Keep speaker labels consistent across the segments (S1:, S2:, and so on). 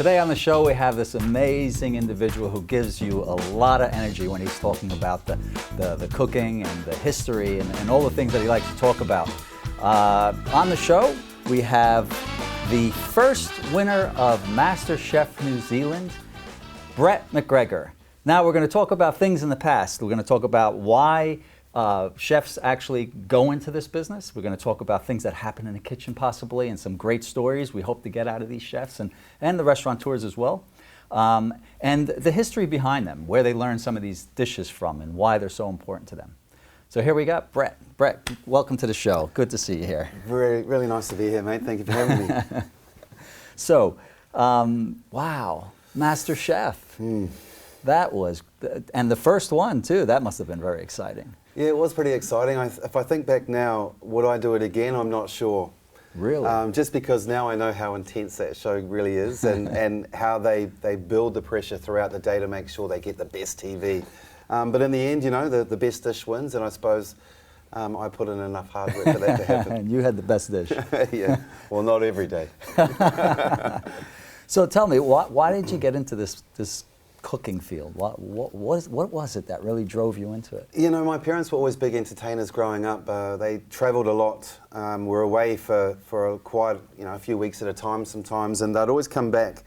S1: Today on the show we have this amazing individual who gives you a lot of energy when he's talking about the cooking and the history and all the things that he likes to talk about. On the show we have the first winner of MasterChef New Zealand, Bret McGregor. Now we're going to talk about things in the past. We're going to talk about why chefs actually go into this business. We're going to talk about things that happen in the kitchen possibly and some great stories we hope to get out of these chefs and the restaurateurs as well. And the history behind them, where they learn some of these dishes from and why they're so important to them. So here we got Bret. Bret, welcome to the show. Good to see you here.
S2: Really nice to be here, mate. Thank you for having me.
S1: So, wow, MasterChef. That was, and the first one too, that must have been very exciting.
S2: Yeah, it was pretty exciting. If I think back now, would I do it again? I'm not sure.
S1: Really?
S2: Just because now I know how intense that show really is and how they build the pressure throughout the day to make sure they get the best TV. But in the end, you know, the best dish wins, and I suppose I put in enough hard work for that to happen.
S1: And you had the best dish.
S2: Yeah, well, not every day.
S1: So tell me, why did you get into this cooking field? What was it that really drove you into it?
S2: You know, my parents were always big entertainers growing up. They travelled a lot. Were away for quite a few weeks at a time sometimes, and they'd always come back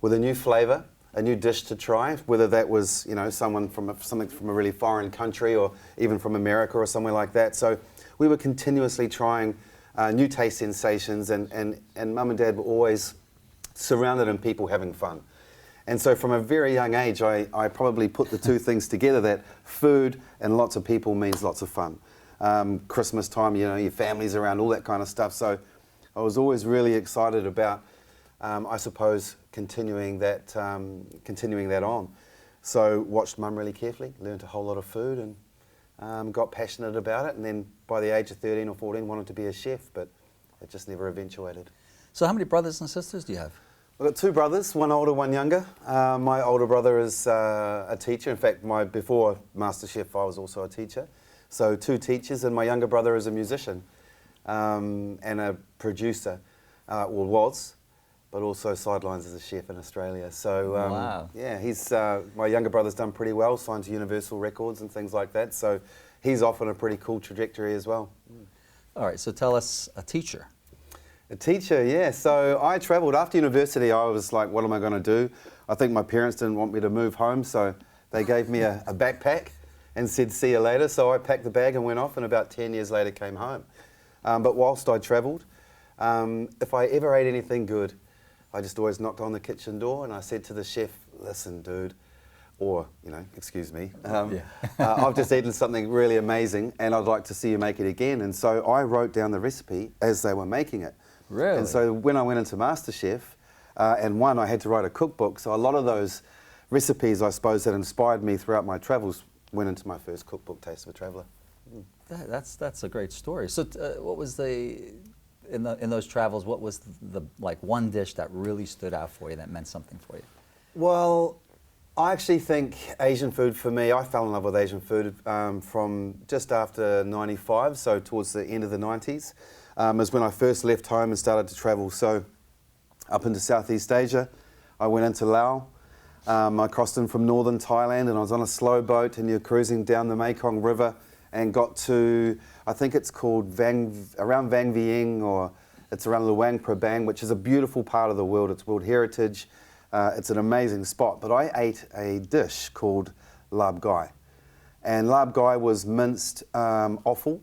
S2: with a new flavour, a new dish to try, whether that was something from a really foreign country or even from America or somewhere like that. So we were continuously trying new taste sensations, and Mum and Dad were always surrounded in people having fun. And so from a very young age, I probably put the two things together, that food and lots of people means lots of fun. Christmas time, your family's around, all that kind of stuff. So I was always really excited about, I suppose, continuing that on. So watched Mum really carefully, learned a whole lot of food, and got passionate about it. And then by the age of 13 or 14, wanted to be a chef, but it just never eventuated.
S1: So how many brothers and sisters do you have?
S2: I've got two brothers, one older, one younger. My older brother is a teacher. In fact, before MasterChef, I was also a teacher. So two teachers, and my younger brother is a musician and a producer, was, but also sidelines as a chef in Australia. So
S1: wow.
S2: Yeah, my younger brother's done pretty well, signed to Universal Records and things like that. So he's off on a pretty cool trajectory as well.
S1: All right, so tell us, a teacher.
S2: A teacher, yeah. So I travelled after university. I was like, what am I going to do? I think my parents didn't want me to move home, so they gave me a backpack and said, see you later. So I packed the bag and went off, and about 10 years later came home. But whilst I travelled, if I ever ate anything good, I just always knocked on the kitchen door and I said to the chef, listen, dude, or, excuse me, I've just eaten something really amazing and I'd like to see you make it again. And so I wrote down the recipe as they were making it.
S1: Really?
S2: And so when I went into MasterChef, I had to write a cookbook. So a lot of those recipes, I suppose, that inspired me throughout my travels went into my first cookbook, Taste of a Traveller.
S1: That's a great story. So what was in those travels, what was the one dish that really stood out for you, that meant something for you? Well,
S2: I actually think Asian food for me, I fell in love with Asian food from just after 95, so towards the end of the 90s. Is when I first left home and started to travel. So up into Southeast Asia, I went into Laos. I crossed in from northern Thailand, and I was on a slow boat, and you're cruising down the Mekong River and got to, I think it's called around Vang Vieng, or it's around Luang Prabang, which is a beautiful part of the world. It's World Heritage. It's an amazing spot. But I ate a dish called lab gai. And lab gai was minced offal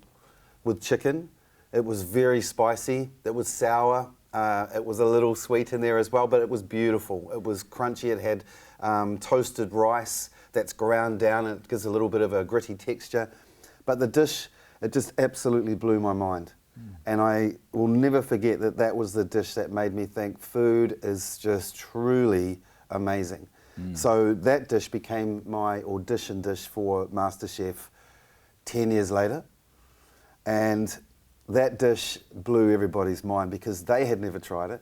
S2: with chicken. It was very spicy, it was sour, it was a little sweet in there as well, but it was beautiful. It was crunchy, it had toasted rice that's ground down, and it gives a little bit of a gritty texture. But the dish, it just absolutely blew my mind. And I will never forget that was the dish that made me think food is just truly amazing. So that dish became my audition dish for MasterChef 10 years later. And that dish blew everybody's mind because they had never tried it.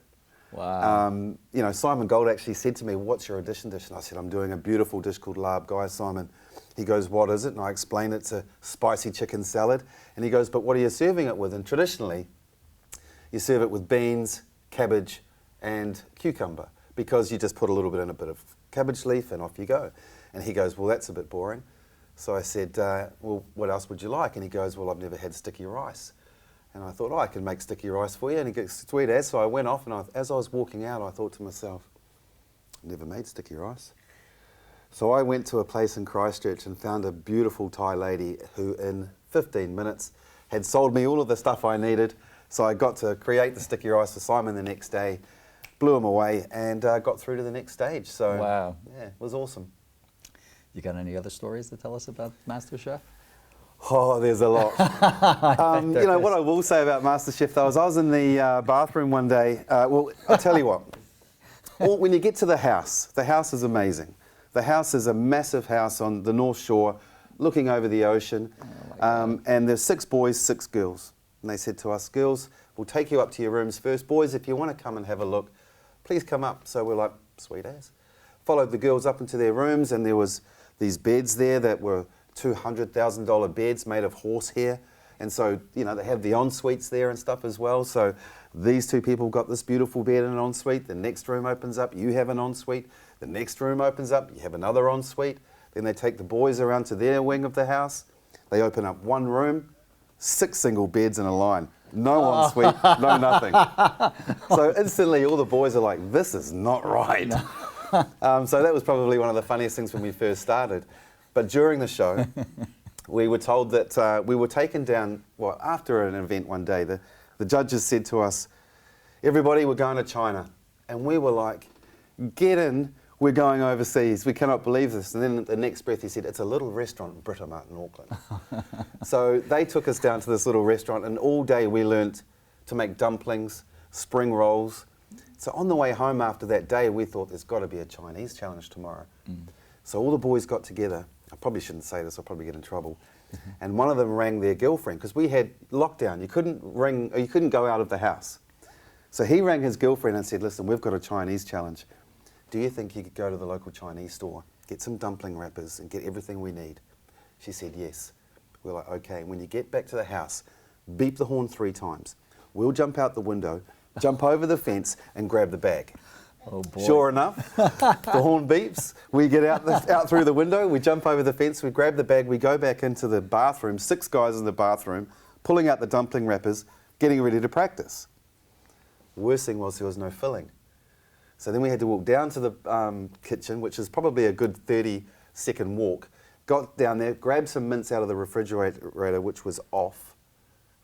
S1: Wow.
S2: Simon Gold actually said to me, what's your audition dish? And I said, I'm doing a beautiful dish called lab gai, Simon. He goes, what is it? And I explained it's a spicy chicken salad. And he goes, but what are you serving it with? And traditionally, you serve it with beans, cabbage, and cucumber, because you just put a little bit in a bit of cabbage leaf and off you go. And he goes, well, that's a bit boring. So I said, well, what else would you like? And he goes, well, I've never had sticky rice. And I thought, oh, I can make sticky rice for you. And he goes, sweet as. So I went off, and as I was walking out, I thought to myself, never made sticky rice. So I went to a place in Christchurch and found a beautiful Thai lady who in 15 minutes had sold me all of the stuff I needed. So I got to create the sticky rice for Simon the next day, blew him away, and got through to the next stage. So
S1: wow.
S2: Yeah, it was awesome.
S1: You got any other stories to tell us about MasterChef?
S2: Oh, there's a lot. You know, what I will say about MasterChef, though, is I was in the bathroom one day. Well, I'll tell you what. When you get to the house is amazing. The house is a massive house on the North Shore, looking over the ocean. And there's 6 boys, 6 girls. And they said to us, girls, we'll take you up to your rooms first. Boys, if you want to come and have a look, please come up. So we're like, sweet as. Followed the girls up into their rooms, and there was these beds there that were $200,000 beds made of horsehair. And so, you know, they have the en-suites there and stuff as well. So these 2 people got this beautiful bed in an en-suite. The next room opens up, you have an en-suite. The next room opens up, you have another en-suite. Then they take the boys around to their wing of the house. They open up one room, 6 single beds in a line. No en-suite, no nothing. So instantly all the boys are like, this is not right. So that was probably one of the funniest things when we first started. But during the show, we were told that we were taken down, well, after an event one day, the judges said to us, everybody, we're going to China. And we were like, get in, we're going overseas, we cannot believe this. And then the next breath he said, it's a little restaurant in Britomart in Auckland. So they took us down to this little restaurant, and all day we learnt to make dumplings, spring rolls. So on the way home after that day, we thought there's got to be a Chinese challenge tomorrow. So all the boys got together. I probably shouldn't say this, I'll probably get in trouble. And one of them rang their girlfriend, because we had lockdown. You couldn't go out of the house. So he rang his girlfriend and said, listen, we've got a Chinese challenge. Do you think you could go to the local Chinese store, get some dumpling wrappers and get everything we need? She said, yes. We're like, okay. When you get back to the house, beep the horn 3 times. We'll jump out the window, jump over the fence and grab the bag.
S1: Oh boy.
S2: Sure enough, the horn beeps, we get out through the window, we jump over the fence, we grab the bag, we go back into the bathroom, 6 guys in the bathroom, pulling out the dumpling wrappers, getting ready to practice. The worst thing was there was no filling. So then we had to walk down to the kitchen, which is probably a good 30-second walk, got down there, grabbed some mince out of the refrigerator, which was off,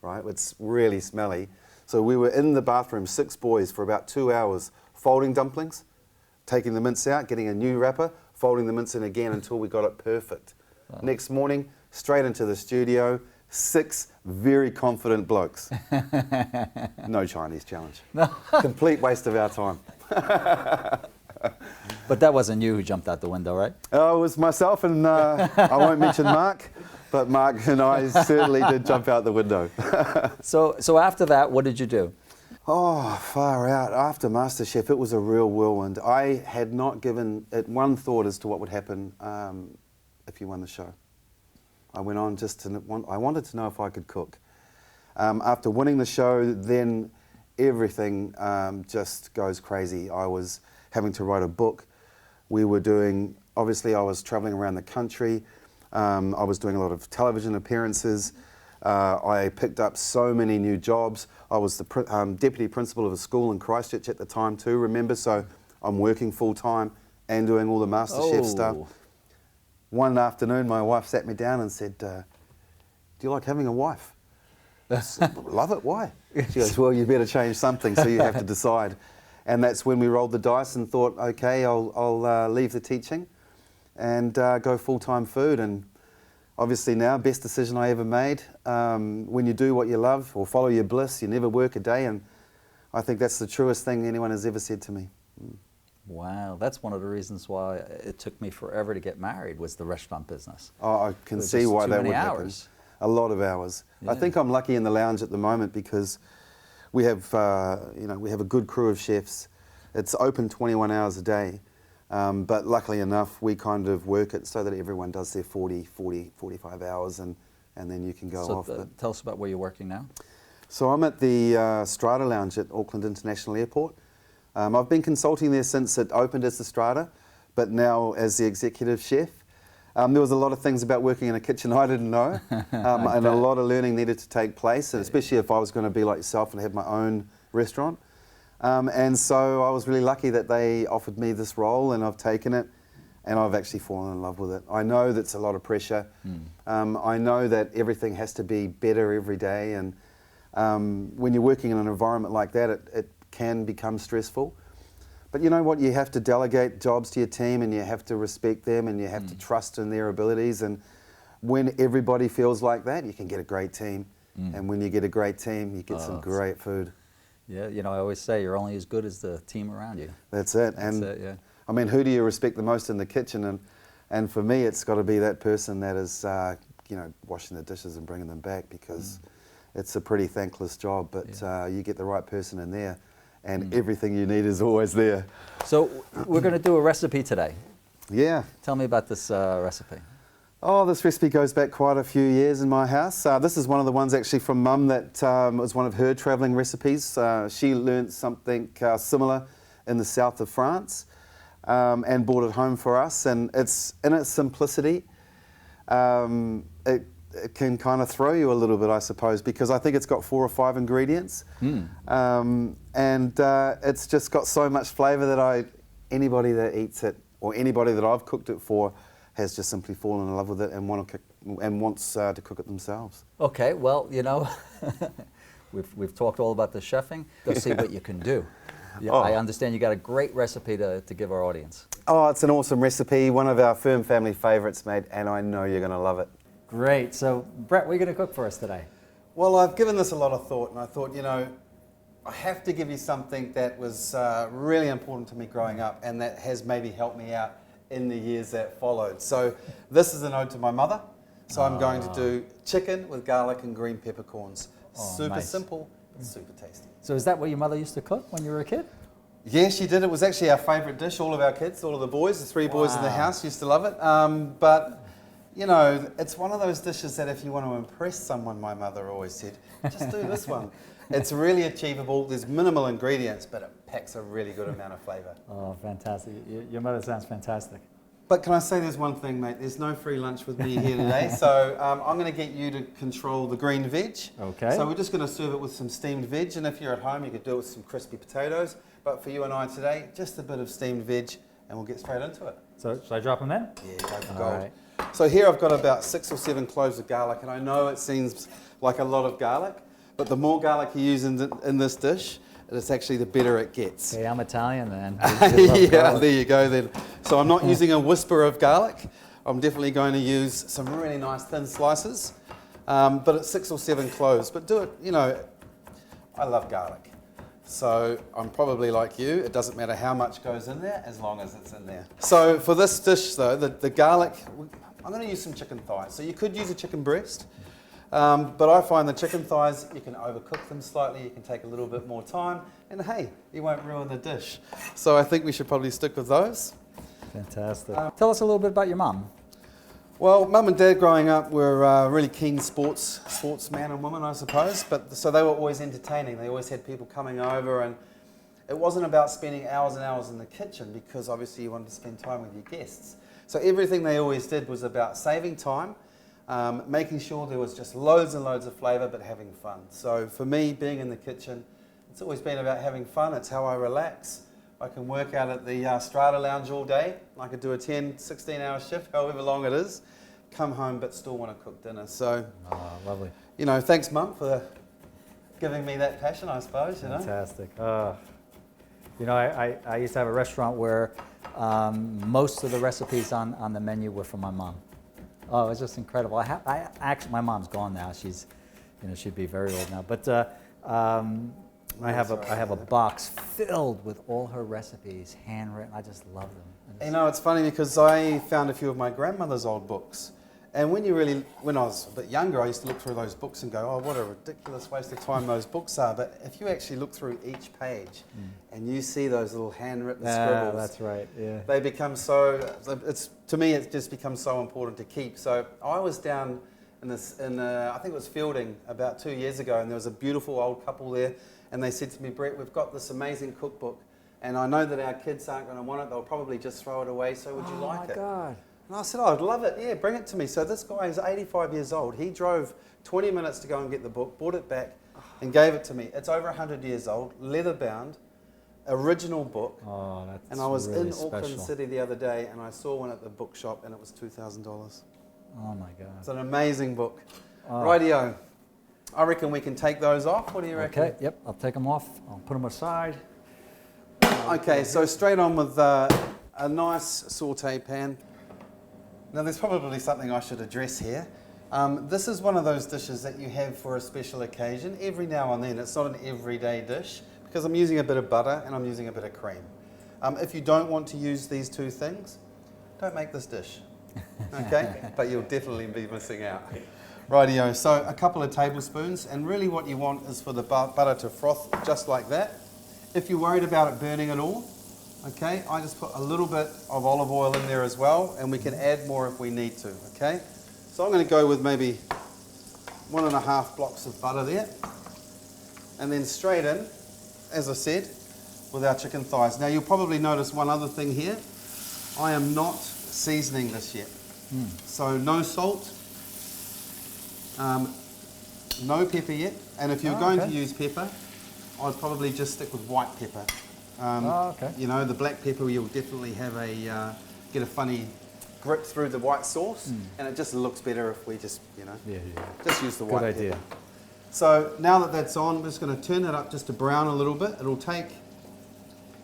S2: right? It's really smelly. So we were in the bathroom, 6 boys, for about 2 hours, folding dumplings, taking the mince out, getting a new wrapper, folding the mince in again until we got it perfect. Wow. Next morning, straight into the studio, 6 very confident blokes. No Chinese challenge. No. Complete waste of our time.
S1: But that wasn't you who jumped out the window, right?
S2: Oh, it was myself and I won't mention Mark, but Mark and I certainly did jump out the window.
S1: So after that, what did you do?
S2: Oh, far out. After MasterChef, it was a real whirlwind. I had not given it one thought as to what would happen if you won the show. I went on I wanted to know if I could cook. After winning the show, then everything just goes crazy. I was having to write a book. Obviously I was traveling around the country. I was doing a lot of television appearances. I picked up so many new jobs. I was the deputy principal of a school in Christchurch at the time too, remember? So I'm working full time and doing all the MasterChef stuff. One afternoon, my wife sat me down and said, do you like having a wife? I said, love it, why? She goes, well, you better change something, so you have to decide. And that's when we rolled the dice and thought, okay, I'll leave the teaching and go full-time food. And obviously now, best decision I ever made. When you do what you love or follow your bliss, you never work a day. And I think that's the truest thing anyone has ever said to me.
S1: Wow, that's one of the reasons why it took me forever to get married, was the restaurant business.
S2: Oh, I can see why that would happen. A lot of hours. Yeah. I think I'm lucky in the lounge at the moment because we have, we have a good crew of chefs. It's open 21 hours a day, but luckily enough, we kind of work it so that everyone does their 45 hours, and then you can go off.
S1: Tell us about where you're working now.
S2: So I'm at the Strata Lounge at Auckland International Airport. I've been consulting there since it opened as the Strata, but now as the executive chef. There was a lot of things about working in a kitchen I didn't know, and a lot of learning needed to take place, and especially if I was going to be like yourself and have my own restaurant. And so I was really lucky that they offered me this role, and I've taken it, and I've actually fallen in love with it. I know that's a lot of pressure. I know that everything has to be better every day, and when you're working in an environment like that, it can become stressful. But you know what, you have to delegate jobs to your team, and you have to respect them, and you have to trust in their abilities, and when everybody feels like that, you can get a great team. And when you get a great team, you get some great food.
S1: Yeah, you know, I always say you're only as good as the team around you.
S2: That's it.
S1: That's it, yeah.
S2: I mean, who do you respect the most in the kitchen? And for me, it's got to be that person that is, you know, washing the dishes and bringing them back, because it's a pretty thankless job, but you get the right person in there, and everything you need is always there.
S1: So we're going to do a recipe today.
S2: Yeah.
S1: Tell me about this recipe.
S2: Oh, this recipe goes back quite a few years in my house. This is one of the ones actually from Mum that was one of her travelling recipes. She learnt something similar in the south of France and brought it home for us. And it's in its simplicity. It can kind of throw you a little bit, I suppose, because I think it's got 4 or 5 ingredients. And it's just got so much flavour that anybody that eats it, or anybody that I've cooked it for, has just simply fallen in love with it and wants to cook it themselves.
S1: Okay, well, you know, we've talked all about the chefing. Go see what you can do. Yeah, I understand you got a great recipe to give our audience.
S2: Oh, it's an awesome recipe, one of our Firm family favourites, mate, and I know you're going to love it.
S1: Great. So, Bret, what are you going to cook for us today?
S2: Well, I've given this a lot of thought, and I thought, you know, I have to give you something that was really important to me growing up, and that has maybe helped me out in the years that followed. So this is an ode to my mother. So I'm going to do chicken with garlic and green peppercorns. Super simple, but super tasty.
S1: So is that what your mother used to cook when you were a kid?
S2: Yeah, she did. It was actually our favourite dish. All of our kids, all of the boys, the 3 boys in the house used to love it. But, you know, it's one of those dishes that if you want to impress someone, my mother always said, just do this one. It's really achievable. There's minimal ingredients, but it packs a really good amount of flavour.
S1: Oh, fantastic. Your mother sounds fantastic.
S2: But can I say there's one thing, mate? There's no free lunch with me here today, so I'm going to get you to control the green veg.
S1: Okay.
S2: So we're just going to serve it with some steamed veg, and if you're at home, you could do it with some crispy potatoes. But for you and I today, just a bit of steamed veg, and we'll get straight into it.
S1: So should I drop them in?
S2: Yeah, go for gold.
S1: Right.
S2: So here I've got about 6 or 7 cloves of garlic, and I know it seems like a lot of garlic, but the more garlic you use in this dish, it's actually the better it gets.
S1: Okay, I'm Italian then.
S2: Yeah, there you go then. So I'm not using a whisper of garlic. I'm definitely going to use some really nice thin slices, but it's 6 or 7 cloves. But do it, you know, I love garlic. So I'm probably like you, it doesn't matter how much goes in there as long as it's in there. So for this dish though, the garlic, I'm going to use some chicken thighs. So you could use a chicken breast. But I find the chicken thighs, you can overcook them slightly, you can take a little bit more time, and hey, you won't ruin the dish. So I think we should probably stick with those.
S1: Fantastic. Tell us a little bit about your mum.
S2: Well, Mum and Dad growing up were really keen sportsman and woman, I suppose. So they were always entertaining. They always had people coming over, and it wasn't about spending hours and hours in the kitchen, because obviously you wanted to spend time with your guests. So everything they always did was about saving time, making sure there was just loads and loads of flavour, but having fun. So for me, being in the kitchen, it's always been about having fun. It's how I relax. I can work out at the Strata Lounge all day. I could do a 10, 16-hour shift, however long it is, come home but still want to cook dinner. So,
S1: lovely.
S2: You know, thanks Mum for giving me that passion, I suppose. You know?
S1: Fantastic. You know, I used to have a restaurant where most of the recipes on the menu were from my mom. Oh, it was just incredible. I actually, my mom's gone now. She's, you know, she'd be very old now. But I have a box filled with all her recipes, handwritten. I just love them.
S2: You know, it's funny because I found a few of my grandmother's old books. And when I was a bit younger, I used to look through those books and go, oh, what a ridiculous waste of time those books are. But if you actually look through each page and you see those little handwritten scribbles,
S1: that's right. Yeah.
S2: They become to me, it just becomes so important to keep. So I was down I think it was Fielding about 2 years ago, and there was a beautiful old couple there, and they said to me, Bret, we've got this amazing cookbook, and I know that our kids aren't going to want it. They'll probably just throw it away. So would you like it?
S1: Oh my God.
S2: And I said, I'd love it. Yeah, bring it to me. So this guy is 85 years old. He drove 20 minutes to go and get the book, brought it back, and gave it to me. It's over 100 years old, leather bound, original book.
S1: Oh, that's
S2: And I was
S1: really
S2: in Auckland
S1: special.
S2: City the other day, and I saw one at the bookshop, and it was $2,000.
S1: Oh my God.
S2: It's an amazing book.
S1: Oh.
S2: Rightio. I reckon we can take those off. What do you reckon?
S1: Okay, yep, I'll take them off. I'll put them aside.
S2: Okay, so straight on with a nice saute pan. Now there's probably something I should address here. This is one of those dishes that you have for a special occasion every now and then. It's not an everyday dish because I'm using a bit of butter and I'm using a bit of cream. If you don't want to use these two things, don't make this dish, okay? But you'll definitely be missing out. Rightio, so a couple of tablespoons, and really what you want is for the butter to froth just like that. If you're worried about it burning at all, okay, I just put a little bit of olive oil in there as well, and we can add more if we need to, okay? So I'm going to go with maybe 1.5 blocks of butter there, and then straight in, as I said, with our chicken thighs. Now you'll probably notice one other thing here. I am not seasoning this yet. So no salt, no pepper yet, and if you're going to use pepper, I'd probably just stick with white pepper.
S1: Okay.
S2: You know, the black pepper, you'll definitely have get a funny grit through the white sauce, and it just looks better if we just, just use the white pepper. Good idea. So now that that's on, we're just going to turn it up just to brown a little bit. It'll take,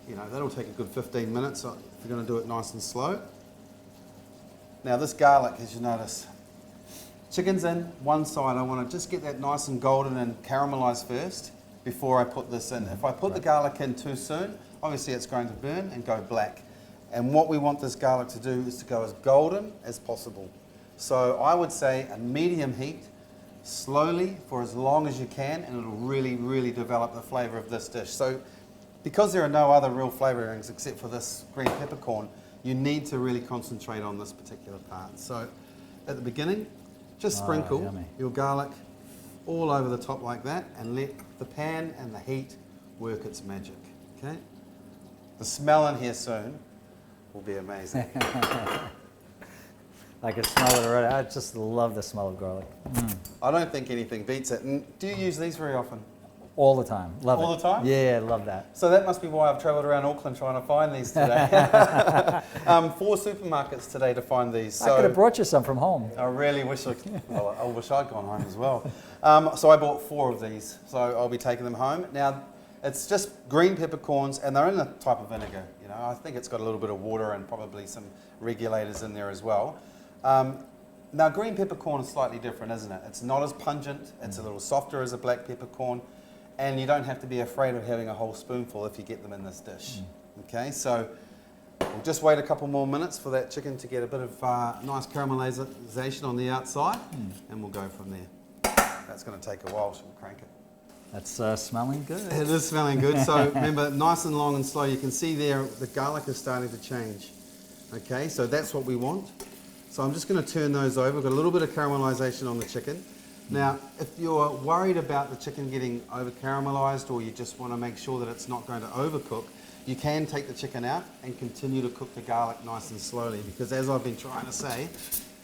S2: that'll take a good 15 minutes if you're going to do it nice and slow. Now this garlic, as you notice, chicken's in one side. I want to just get that nice and golden and caramelized first before I put this in. If I put the garlic in too soon, obviously it's going to burn and go black. And what we want this garlic to do is to go as golden as possible. So I would say a medium heat, slowly for as long as you can, and it'll really, really develop the flavor of this dish. So because there are no other real flavorings except for this green peppercorn, you need to really concentrate on this particular part. So at the beginning, just sprinkle your garlic all over the top like that, and let the pan and the heat work its magic, okay? The smell in here soon will be amazing.
S1: I can smell it already. I just love the smell of garlic.
S2: I don't think anything beats it. And do you use these very often?
S1: All the time. Love it.
S2: All the time?
S1: Yeah, love that.
S2: So that must be why I've travelled around Auckland trying to find these today. 4 supermarkets today to find these. So
S1: I could have brought you some from home.
S2: I really wish I wish I'd gone home as well. So I bought 4 of these. So I'll be taking them home. Now, it's just green peppercorns, and they're in a type of vinegar. I think it's got a little bit of water and probably some regulators in there as well. Now, green peppercorn is slightly different, isn't it? It's not as pungent. It's a little softer as a black peppercorn. And you don't have to be afraid of having a whole spoonful if you get them in this dish. Okay, so we'll just wait a couple more minutes for that chicken to get a bit of nice caramelization on the outside, and we'll go from there. That's going to take a while, so we'll crank it.
S1: That's smelling good.
S2: It is smelling good. So remember, nice and long and slow. You can see there the garlic is starting to change. Okay, so that's what we want. So I'm just going to turn those over. We've got a little bit of caramelization on the chicken. Now, if you're worried about the chicken getting over caramelized, or you just want to make sure that it's not going to overcook, you can take the chicken out and continue to cook the garlic nice and slowly, because as I've been trying to say,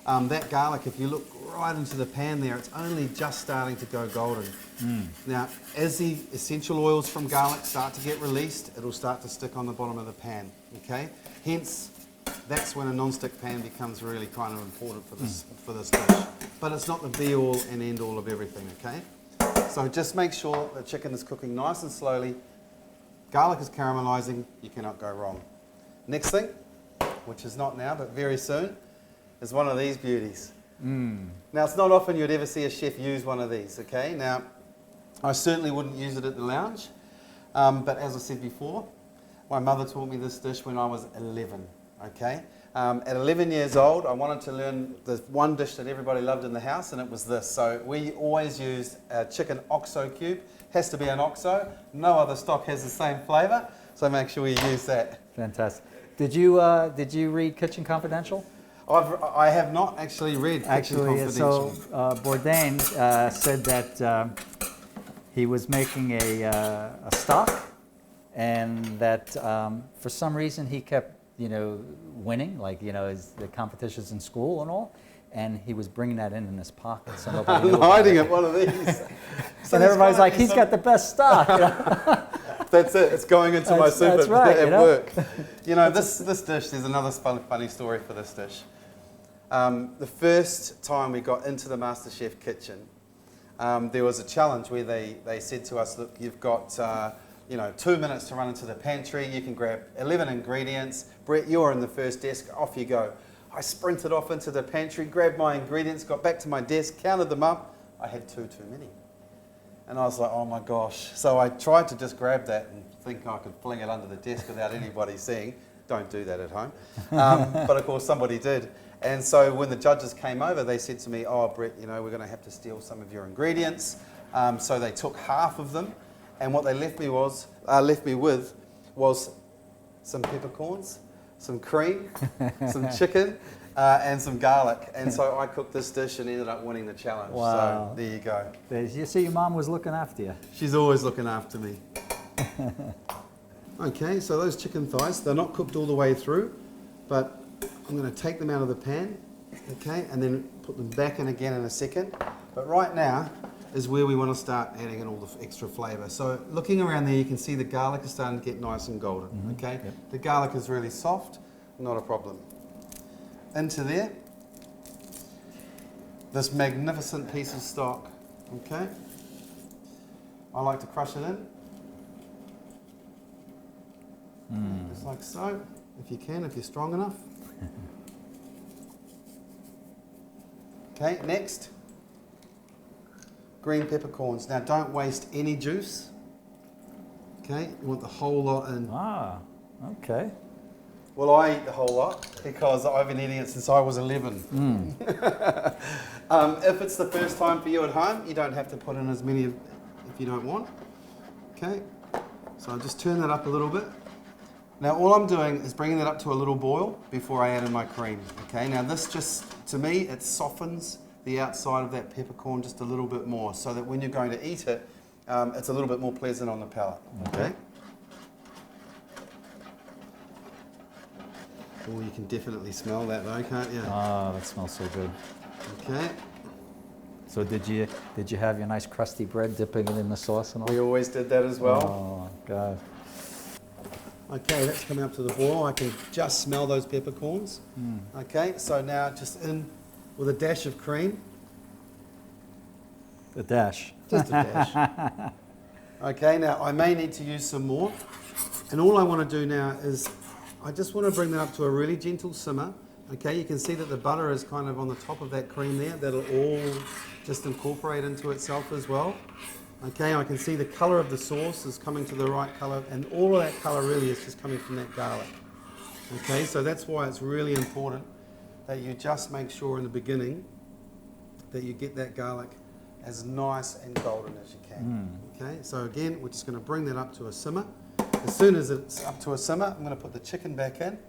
S2: that garlic, if you look right into the pan there, it's only just starting to go golden. Now, as the essential oils from garlic start to get released, it'll start to stick on the bottom of the pan, okay? Hence, that's when a non-stick pan becomes really kind of important for this dish. But it's not the be-all and end-all of everything, okay? So just make sure the chicken is cooking nice and slowly. Garlic is caramelizing, you cannot go wrong. Next thing, which is not now, but very soon, is one of these beauties. Now, it's not often you'd ever see a chef use one of these, okay? Now, I certainly wouldn't use it at the lounge, but as I said before, my mother taught me this dish when I was 11, okay? At 11 years old, I wanted to learn the one dish that everybody loved in the house, and it was this. So we always used a chicken OXO cube. Has to be an OXO. No other stock has the same flavour, so make sure you use that.
S1: Fantastic. Did you read Kitchen Confidential?
S2: I have not actually read Kitchen Confidential.
S1: So Bourdain said that he was making a stock and that for some reason he kept, winning, like, the competitions in school and all, and he was bringing that in his pocket. So nobody knew
S2: I'm
S1: about
S2: hiding
S1: it.
S2: at one of these.
S1: And everybody's like, he's got the best stock.
S2: That's it. It's going into my soup
S1: that's right,
S2: at work. This dish, there's another funny story for this dish. The first time we got into the MasterChef kitchen, there was a challenge where they said to us, look, you've got 2 minutes to run into the pantry. You can grab 11 ingredients. Bret, you're in the first desk. Off you go. I sprinted off into the pantry, grabbed my ingredients, got back to my desk, counted them up. I had two too many. And I was like, oh my gosh. So I tried to just grab that and think I could fling it under the desk without anybody seeing. Don't do that at home. But of course somebody did. And so when the judges came over, they said to me, oh Bret, we're going to have to steal some of your ingredients. So they took half of them. And what they left me with was some peppercorns, some cream, some chicken, and some garlic. And so I cooked this dish and ended up winning the challenge.
S1: Wow.
S2: So there you go.
S1: You see, your mom was looking after you.
S2: She's always looking after me. Okay, so those chicken thighs, they're not cooked all the way through, but I'm going to take them out of the pan, okay, and then put them back in again in a second. But right now is where we want to start adding in all the extra flavour. So looking around there, you can see the garlic is starting to get nice and golden, okay?
S1: Yep.
S2: The garlic is really soft, not a problem. Into there, this magnificent piece of stock, okay? I like to crush it in. Just like so, if you can, if you're strong enough. Okay, next. Green peppercorns. Now don't waste any juice. Okay, you want the whole lot in.
S1: Ah, okay.
S2: Well, I eat the whole lot because I've been eating it since I was 11. If it's the first time for you at home, you don't have to put in as many if you don't want. Okay, so I'll just turn that up a little bit. Now all I'm doing is bringing that up to a little boil before I add in my cream. Okay, now this just, to me, it softens the outside of that peppercorn just a little bit more so that when you're going to eat it, it's a little bit more pleasant on the palate. Okay. Oh, you can definitely smell that though, can't you?
S1: Oh, that smells so good.
S2: Okay.
S1: So did you have your nice crusty bread, dipping it in the sauce and all?
S2: We always did that as well.
S1: Oh, God.
S2: Okay, that's coming up to the boil. I can just smell those peppercorns. Okay, so now just in with a dash of cream.
S1: A dash.
S2: Just a dash. Okay, now I may need to use some more. And all I want to do now is I just want to bring that up to a really gentle simmer. Okay, you can see that the butter is kind of on the top of that cream there. That'll all just incorporate into itself as well. Okay, I can see the colour of the sauce is coming to the right colour, and all of that colour really is just coming from that garlic. Okay, so that's why it's really important that you just make sure in the beginning that you get that garlic as nice and golden as you can. Okay, so again, we're just going to bring that up to a simmer. As soon as it's up to a simmer, I'm going to put the chicken back in,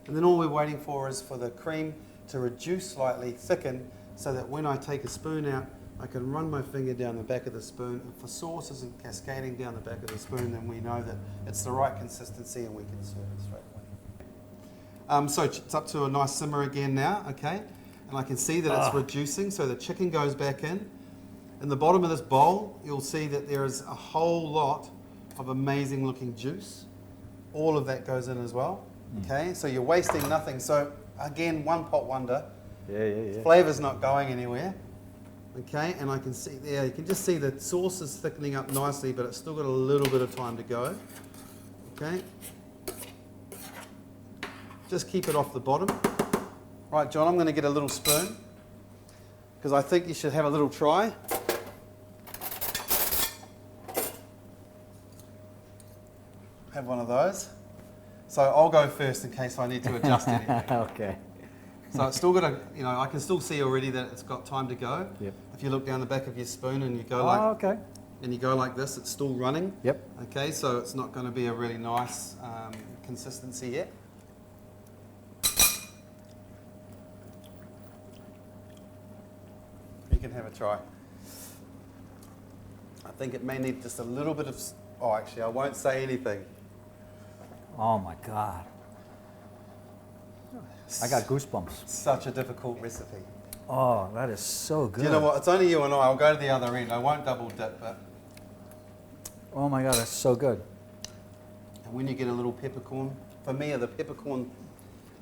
S2: and then all we're waiting for is for the cream to reduce slightly, thicken, so that when I take a spoon out, I can run my finger down the back of the spoon. If the sauce isn't cascading down the back of the spoon, then we know that it's the right consistency and we can serve it straight away. So it's up to a nice simmer again now, okay? And I can see that it's reducing, so the chicken goes back in. In the bottom of this bowl, you'll see that there is a whole lot of amazing looking juice. All of that goes in as well, okay? So you're wasting nothing. So again, one pot wonder.
S1: Yeah.
S2: Flavor's not going anywhere. Okay, and I can see there, you can just see the sauce is thickening up nicely, but it's still got a little bit of time to go. Okay. Just keep it off the bottom. Right, John, I'm going to get a little spoon because I think you should have a little try. Have one of those. So I'll go first in case I need to adjust anything.
S1: Okay.
S2: So it's still got a, I can still see already that it's got time to go.
S1: Yep.
S2: If you look down the back of your spoon and you go
S1: okay.
S2: and you go like this, it's still running.
S1: Yep.
S2: Okay, so it's not going to be a really nice consistency yet. You can have a try. I think it may need just a little bit of, actually I won't say anything.
S1: Oh my God. I got goosebumps.
S2: Such a difficult recipe.
S1: Oh, that is so good.
S2: Do you know what? It's only you and I. I'll go to the other end. I won't double dip, but...
S1: Oh my God, that's so good.
S2: And when you get a little peppercorn, for me, the peppercorn,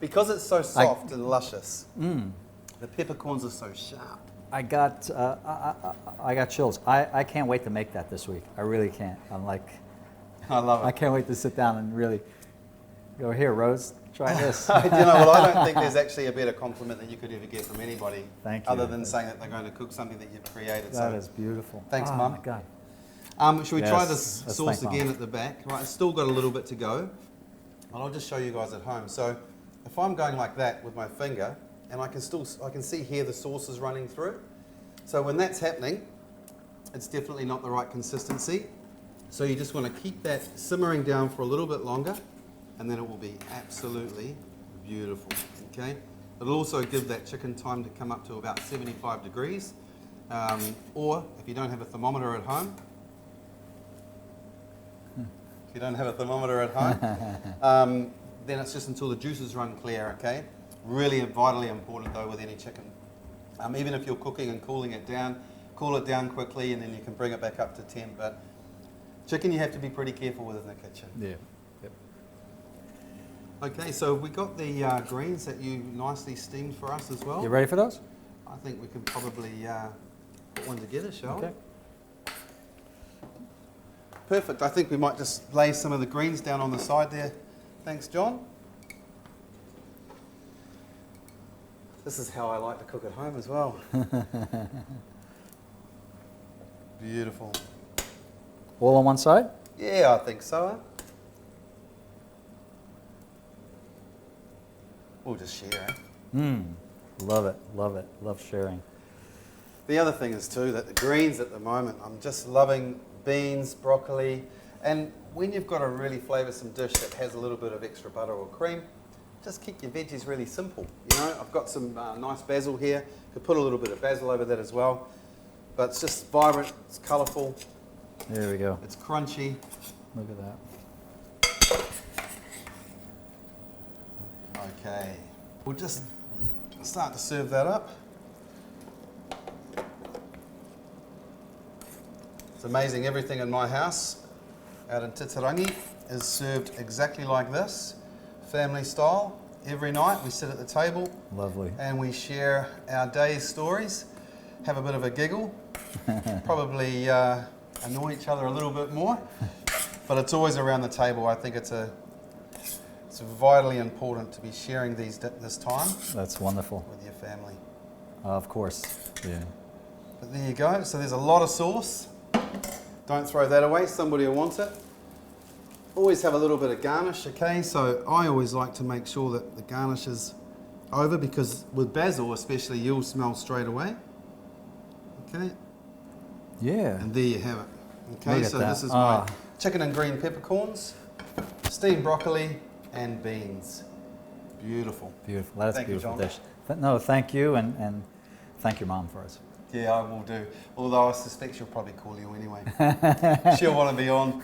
S2: because it's so soft and luscious, the peppercorns are so sharp.
S1: I got chills. I can't wait to make that this week. I really can't. I'm like,
S2: I love it.
S1: I can't wait to sit down and really go, here, Rose, try this.
S2: You know, well, I don't think there's actually a better compliment that you could ever get from anybody.
S1: Thank you.
S2: Other than saying that they're going to cook something that you've created.
S1: That is beautiful.
S2: Thanks,
S1: oh,
S2: Mum.
S1: Oh my God.
S2: Should we try this
S1: Let's
S2: sauce
S1: thank
S2: again
S1: Mum.
S2: at the back? Right, it's still got a little bit to go. And I'll just show you guys at home. So if I'm going like that with my finger, and I can see here the sauce is running through. So when that's happening, it's definitely not the right consistency. So you just want to keep that simmering down for a little bit longer, and then it will be absolutely beautiful, okay? It'll also give that chicken time to come up to about 75 degrees. Or if you don't have a thermometer at home, then it's just until the juices run clear, okay? Really vitally important though with any chicken. Even if you're cooking and cooling it down, cool it down quickly and then you can bring it back up to temp. But chicken you have to be pretty careful with in the kitchen.
S1: Yeah. Yep.
S2: Okay, so we got the greens that you nicely steamed for us as well.
S1: You ready for those?
S2: I think we can probably put one together, shall we?
S1: Okay.
S2: Perfect. I think we might just lay some of the greens down on the side there. Thanks, John. This is how I like to cook at home as well. Beautiful.
S1: All on one side?
S2: Yeah, I think so. We'll just share, eh?
S1: Love it, love it, love sharing.
S2: The other thing is too that the greens at the moment, I'm just loving beans, broccoli, and when you've got a really flavoursome dish that has a little bit of extra butter or cream, just keep your veggies really simple. You know, I've got some nice basil here. Could put a little bit of basil over that as well. But it's just vibrant, it's colourful.
S1: There we go.
S2: It's crunchy.
S1: Look at that.
S2: Okay, we'll just start to serve that up. It's amazing, everything in my house out in Titirangi is served exactly like this, family style. Every night we sit at the table.
S1: Lovely.
S2: And we share our day's stories, have a bit of a giggle, probably annoy each other a little bit more, but it's always around the table. I think it's vitally important to be sharing this time.
S1: That's wonderful.
S2: With your family.
S1: Of course, yeah.
S2: But there you go. So there's a lot of sauce. Don't throw that away. Somebody will want it. Always have a little bit of garnish, okay? So I always like to make sure that the garnish is over because with basil especially, you'll smell straight away. Okay?
S1: Yeah.
S2: And there you have it. Okay,
S1: Look at
S2: so
S1: that.
S2: this is my chicken and green peppercorns, steamed broccoli, and beans. Beautiful.
S1: Beautiful. That's a
S2: Thank you,
S1: beautiful
S2: John.
S1: dish. No, thank you, and thank your mom for us.
S2: Yeah, I will do. Although I suspect she'll probably call you anyway. She'll want to be on.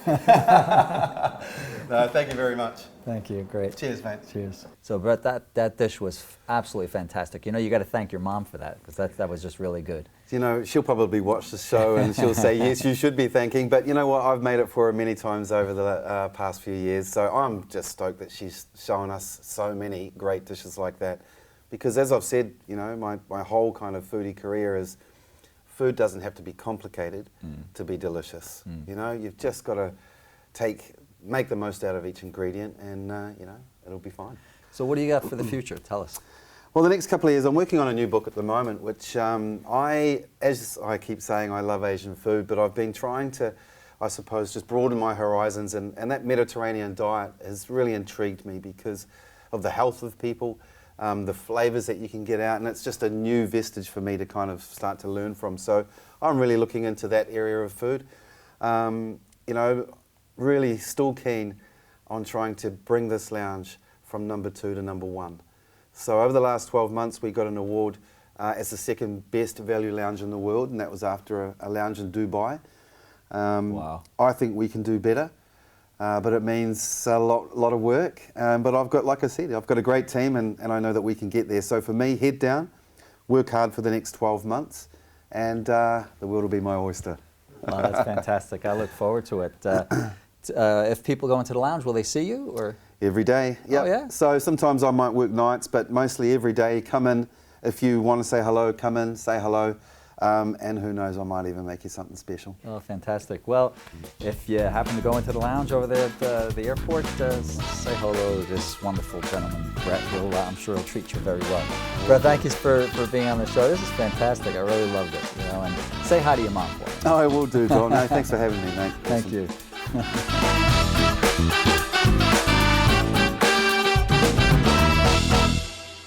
S2: No, thank you very much.
S1: Thank you. Great.
S2: Cheers, mate.
S1: Cheers. So, Bret, that dish was absolutely fantastic. You know, you got to thank your mom for that because that was just really good.
S2: You know, she'll probably watch the show and she'll say, yes, you should be thanking. But you know what? I've made it for her many times over the past few years. So I'm just stoked that she's shown us so many great dishes like that. Because as I've said, you know, my whole kind of foodie career is food doesn't have to be complicated to be delicious. You know, you've just got to make the most out of each ingredient and, you know, it'll be fine.
S1: So what do you got for the future? Tell us.
S2: Well, the next couple of years, I'm working on a new book at the moment, which as I keep saying, I love Asian food, but I've been trying to, I suppose, just broaden my horizons, and that Mediterranean diet has really intrigued me because of the health of people, the flavours that you can get out, and it's just a new vestige for me to kind of start to learn from. So I'm really looking into that area of food. You know, really still keen on trying to bring this lounge from number 2 to number 1. So over the last 12 months, we got an award as the second best value lounge in the world, and that was after a lounge in Dubai.
S1: Wow.
S2: I think we can do better. but it means a lot of work. But I've got, like I said, I've got a great team, and I know that we can get there. So for me, head down, work hard for the next 12 months, and the world will be my oyster.
S1: Well, that's fantastic. I look forward to it. If people go into the lounge, will they see you? Or
S2: every day? Yep.
S1: Oh, yeah?
S2: So sometimes I might work nights, but mostly every day. Come in. If you want to say hello, come in, say hello. And who knows, I might even make you something special.
S1: Oh, fantastic. Well, if you happen to go into the lounge over there at the airport, say hello to this wonderful gentleman, Bret. I'm sure he'll treat you very well. Bret, thank you for being on the show. This is fantastic. I really loved it. And say hi to your mom for me.
S2: Oh, I will do, John. No, thanks for having me, mate.
S1: Thank you.